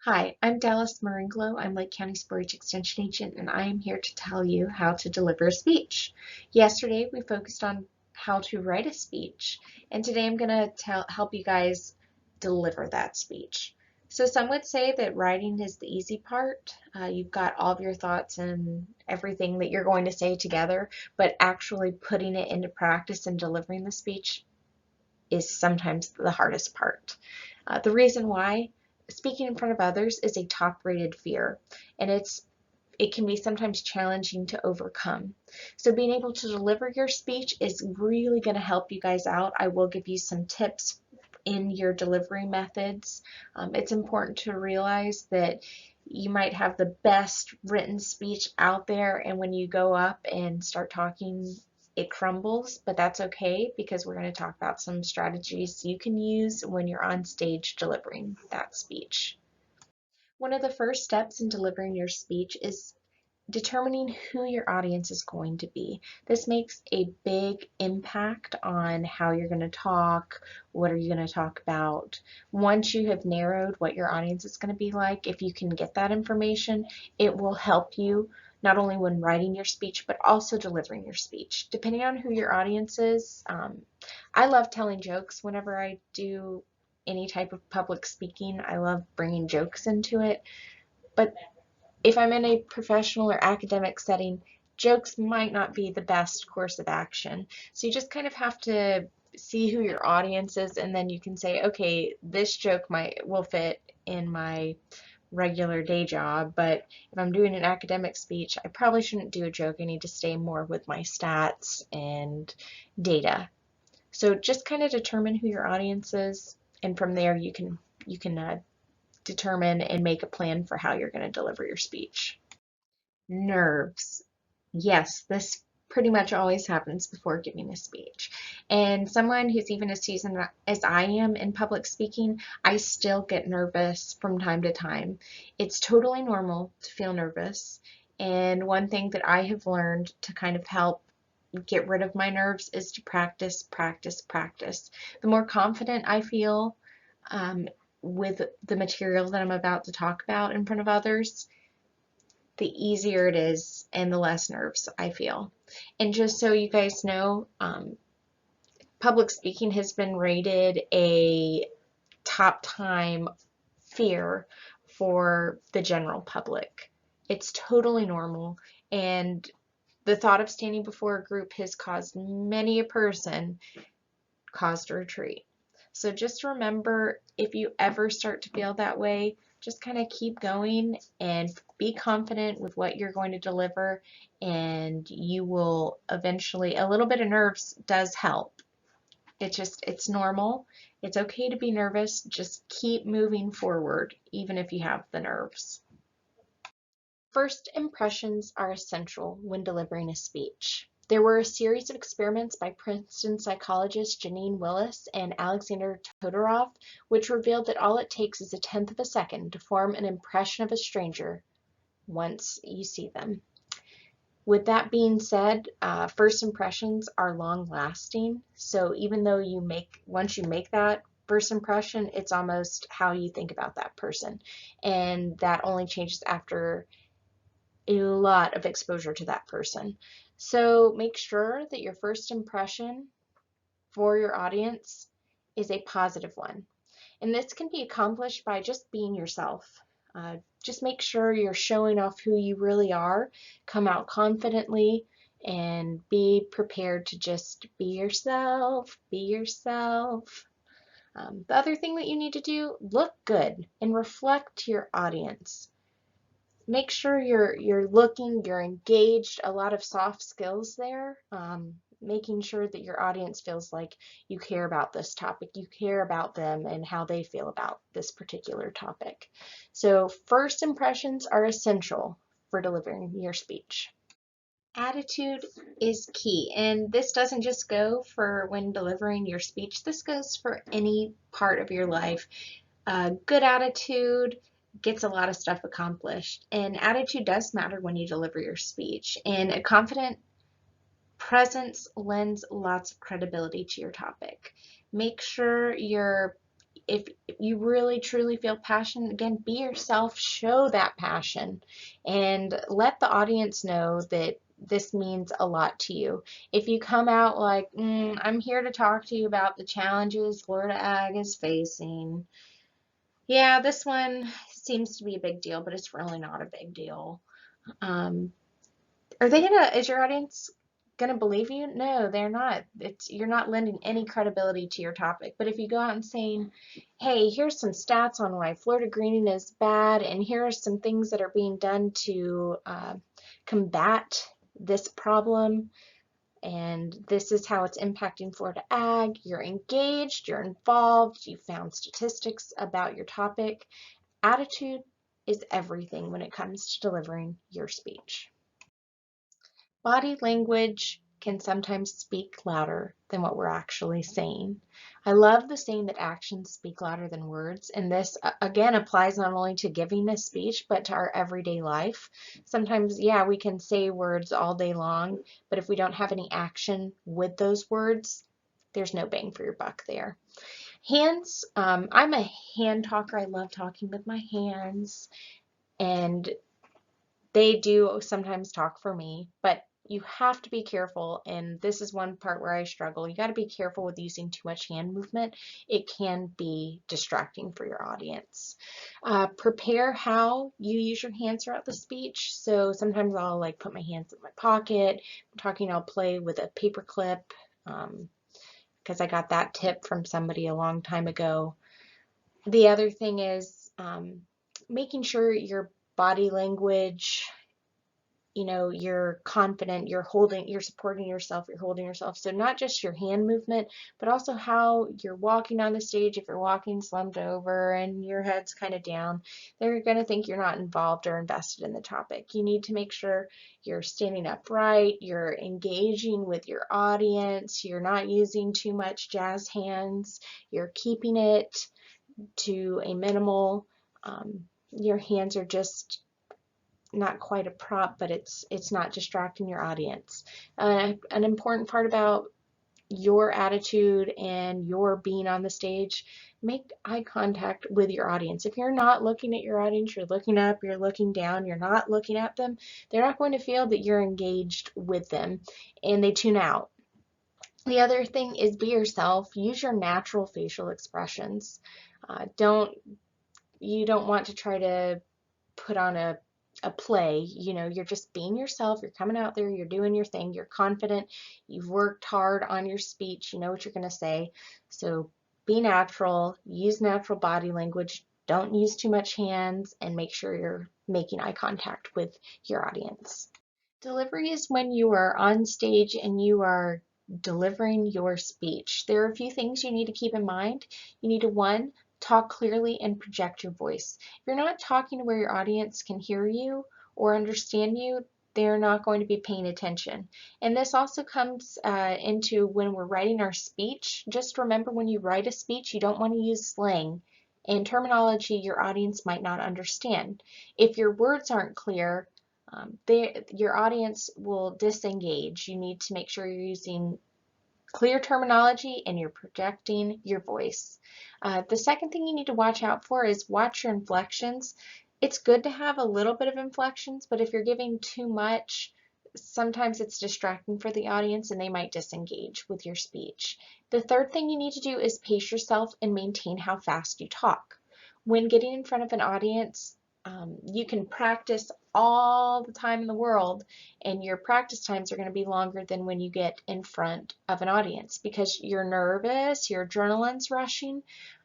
Hi, I'm Dallas Maringlo. I'm Lake County 4-H Extension Agent, and I am here to tell you how to deliver a speech. Yesterday, we focused on how to write a speech, and today I'm going to help you guys deliver that speech. So some would say that writing is the easy part. You've got all of your thoughts and everything that you're going to say together, but actually putting it into practice and delivering the speech is sometimes the hardest part. The reason why speaking in front of others is a top-rated fear, and it can be sometimes challenging to overcome. So being able to deliver your speech is really going to help you guys out. I will give you some tips in your delivery methods. It's important to realize that you might have the best written speech out there, and when you go up and start talking, it crumbles, but that's okay because we're going to talk about some strategies you can use when you're on stage delivering that speech. One of the first steps in delivering your speech is determining who your audience is going to be. This makes a big impact on how you're going to talk, what are you going to talk about. Once you have narrowed what your audience is going to be like, if you can get that information, it will help you not only when writing your speech, but also delivering your speech. Depending on who your audience is, I love telling jokes whenever I do any type of public speaking. I love bringing jokes into it, but if I'm in a professional or academic setting, jokes might not be the best course of action. So you just kind of have to see who your audience is, and then you can say, okay, this joke will fit in my regular day job, but if I'm doing an academic speech, I probably shouldn't do a joke. I need to stay more with my stats and data. So just kind of determine who your audience is, and from there you can determine and make a plan for how you're going to deliver your speech. Nerves. Yes, this pretty much always happens before giving a speech. And someone who's even as seasoned as I am in public speaking, I still get nervous from time to time. It's totally normal to feel nervous. And one thing that I have learned to kind of help get rid of my nerves is to practice, practice, practice. The more confident I feel um, with the material that I'm about to talk about in front of others, the easier it is and the less nerves I feel. And just so you guys know, public speaking has been rated a top time fear for the general public. It's totally normal, and the thought of standing before a group has caused many a person caused a retreat. So just remember, if you ever start to feel that way, just kind of keep going and be confident with what you're going to deliver, and you will eventually, a little bit of nerves does help. It's normal. It's okay to be nervous. Just keep moving forward, even if you have the nerves. First impressions are essential when delivering a speech. There were a series of experiments by Princeton psychologists Janine Willis and Alexander Todorov, which revealed that all it takes is a tenth of a second to form an impression of a stranger once you see them. With that being said, first impressions are long lasting. So even though once you make that first impression, it's almost how you think about that person. And that only changes after a lot of exposure to that person. So make sure that your first impression for your audience is a positive one. And this can be accomplished by just being yourself. Just make sure you're showing off who you really are. Come out confidently and be prepared to just be yourself, be yourself. The other thing that you need to do, look good and reflect your audience. Make sure you're looking, you're engaged, a lot of soft skills there, making sure that your audience feels like you care about this topic, you care about them and how they feel about this particular topic. So first impressions are essential for delivering your speech. Attitude is key, and this doesn't just go for when delivering your speech, this goes for any part of your life. Good attitude gets a lot of stuff accomplished, and attitude does matter when you deliver your speech. And a confident presence lends lots of credibility to your topic. Make sure if you really truly feel passion, again, be yourself, show that passion, and let the audience know that this means a lot to you. If you come out like, I'm here to talk to you about the challenges Florida Ag is facing. Yeah, this one seems to be a big deal, but it's really not a big deal. Is your audience gonna believe you? No, they're not. You're not lending any credibility to your topic. But if you go out and saying, hey, here's some stats on why Florida greening is bad, and here are some things that are being done to combat this problem, and this is how it's impacting Florida ag, you're engaged, you're involved, you found statistics about your topic. Attitude is everything when it comes to delivering your speech. Body language can sometimes speak louder than what we're actually saying. I love the saying that actions speak louder than words, and this again applies not only to giving a speech but to our everyday life. Sometimes, yeah, we can say words all day long, but if we don't have any action with those words, there's no bang for your buck there. Hands, I'm a hand talker. I love talking with my hands, and they do sometimes talk for me, but you have to be careful, and this is one part where I struggle. You got to be careful with using too much hand movement. It can be distracting for your audience. Prepare how you use your hands throughout the speech. So sometimes I'll like put my hands in my pocket. I'm talking, I'll play with a paper clip because I got that tip from somebody a long time ago. The other thing is making sure your body language, you're confident, you're supporting yourself, you're holding yourself. So not just your hand movement, but also how you're walking on the stage. If you're walking slumped over and your head's kind of down, they're going to think you're not involved or invested in the topic. You need to make sure you're standing upright, you're engaging with your audience, you're not using too much jazz hands, you're keeping it to a minimal. Your hands are just not quite a prop, but it's not distracting your audience. An important part about your attitude and your being on the stage, make eye contact with your audience. If you're not looking at your audience, you're looking up, you're looking down, you're not looking at them, they're not going to feel that you're engaged with them, and they tune out. The other thing is be yourself. Use your natural facial expressions. You don't want to try to put on a play. You're just being yourself, you're coming out there, you're doing your thing, you're confident, you've worked hard on your speech, you know what you're going to say. So be natural, use natural body language, don't use too much hands, and make sure you're making eye contact with your audience. Delivery is when you are on stage and you are delivering your speech. There are a few things you need to keep in mind. You need to, one, talk clearly and project your voice. If you're not talking to where your audience can hear you or understand you, they're not going to be paying attention. And this also comes into when we're writing our speech. Just remember, when you write a speech, you don't want to use slang and terminology your audience might not understand. If your words aren't clear, your audience will disengage. You need to make sure you're using clear terminology and you're projecting your voice. The second thing you need to watch out for is watch your inflections. It's good to have a little bit of inflections, but if you're giving too much, sometimes it's distracting for the audience and they might disengage with your speech. The third thing you need to do is pace yourself and maintain how fast you talk. When getting in front of an audience, you can practice all the time in the world, and your practice times are going to be longer than when you get in front of an audience because you're nervous, your adrenaline's rushing.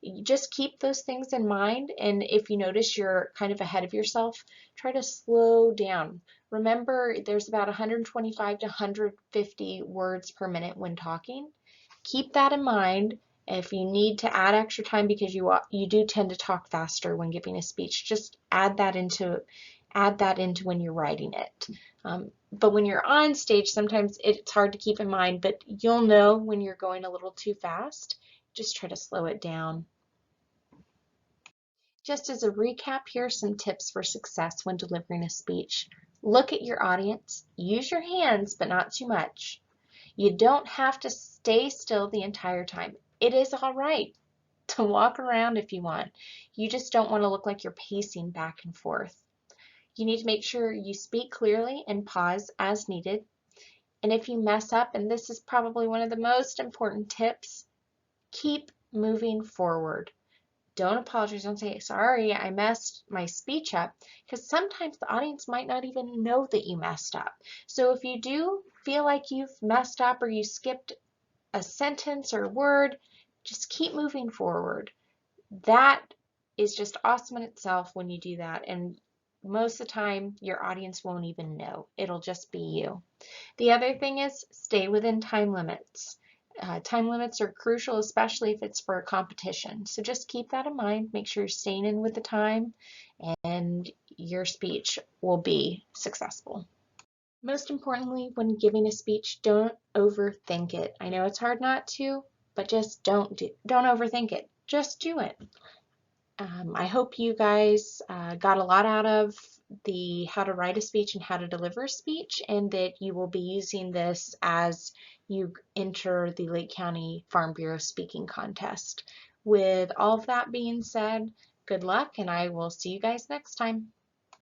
You just keep those things in mind, and if you notice you're kind of ahead of yourself, try to slow down. Remember, there's about 125 to 150 words per minute when talking. Keep that in mind. If you need to add extra time because you do tend to talk faster when giving a speech, just add that into when you're writing it. But when you're on stage, sometimes it's hard to keep in mind, but you'll know when you're going a little too fast. Just try to slow it down. Just as a recap, here are some tips for success when delivering a speech. Look at your audience. Use your hands, but not too much. You don't have to stay still the entire time. It is all right to walk around if you want. You just don't want to look like you're pacing back and forth. You need to make sure you speak clearly and pause as needed. And if you mess up, and this is probably one of the most important tips, keep moving forward. Don't apologize. Don't say, sorry, I messed my speech up, because sometimes the audience might not even know that you messed up. So if you do feel like you've messed up or you skipped a sentence or word, just keep moving forward. That is just awesome in itself when you do that. And most of the time, your audience won't even know. It'll just be you. The other thing is stay within time limits. Time limits are crucial, especially if it's for a competition. So just keep that in mind. Make sure you're staying in with the time and your speech will be successful. Most importantly, when giving a speech, don't overthink it. I know it's hard not to, but just don't overthink it. Just do it. I hope you guys got a lot out of the how to write a speech and how to deliver a speech, and that you will be using this as you enter the Lake County Farm Bureau speaking contest. With all of that being said, good luck, and I will see you guys next time.